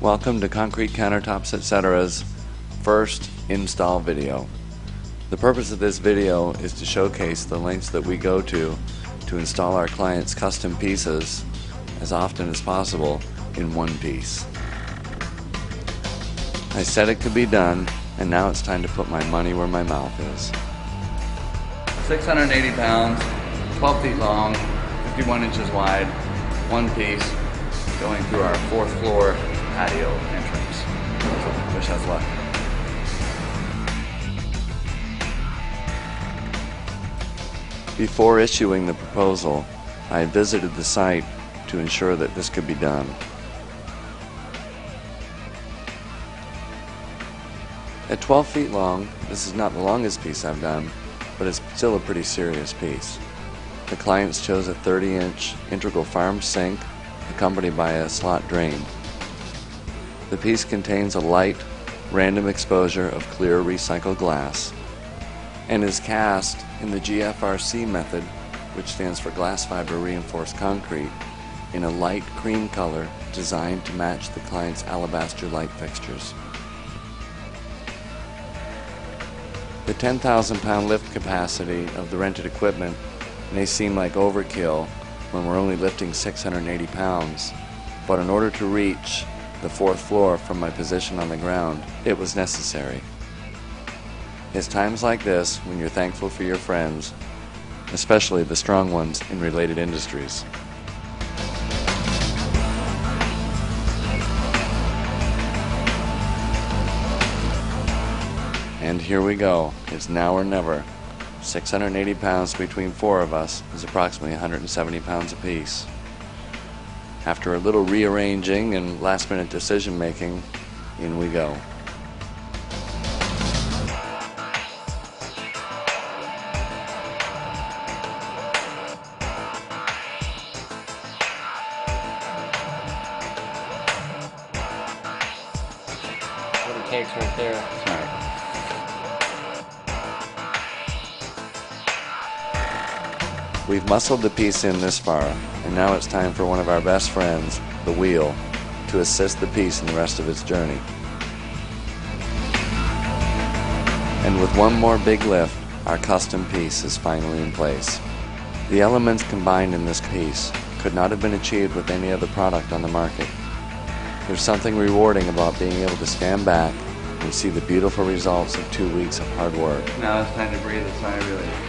Welcome to Concrete-Countertops, etc.'s first install video. The purpose of this video is to showcase the lengths that we go to install our clients' custom pieces as often as possible in one piece. I said it could be done, and now it's time to put my money where my mouth is. 680 pounds, 12 feet long, 51 inches wide, one piece, going through our 4th floor patio entrance. So wish us luck. Before issuing the proposal, I visited the site to ensure that this could be done. At 12 feet long, this is not the longest piece I've done, but it's still a pretty serious piece. The clients chose a 30-inch integral farm sink accompanied by a slot drain. The piece contains a light, random exposure of clear recycled glass and is cast in the GFRC method, which stands for glass fiber reinforced concrete, in a light cream color designed to match the client's alabaster light fixtures. The 10,000-pound lift capacity of the rented equipment may seem like overkill when we're only lifting 680 pounds, but in order to reach the 4th floor from my position on the ground, it was necessary. It's times like this when you're thankful for your friends, especially the strong ones in related industries. And here we go. It's now or never. 680 pounds between 4 of us is approximately 170 pounds apiece. After a little rearranging and last-minute decision-making, in we go. What it takes right there. Sorry. We've muscled the piece in this far, and now it's time for one of our best friends, the wheel, to assist the piece in the rest of its journey. And with one more big lift, our custom piece is finally in place. The elements combined in this piece could not have been achieved with any other product on the market. There's something rewarding about being able to stand back and see the beautiful results of 2 weeks of hard work. Now it's time to breathe a sigh of relief.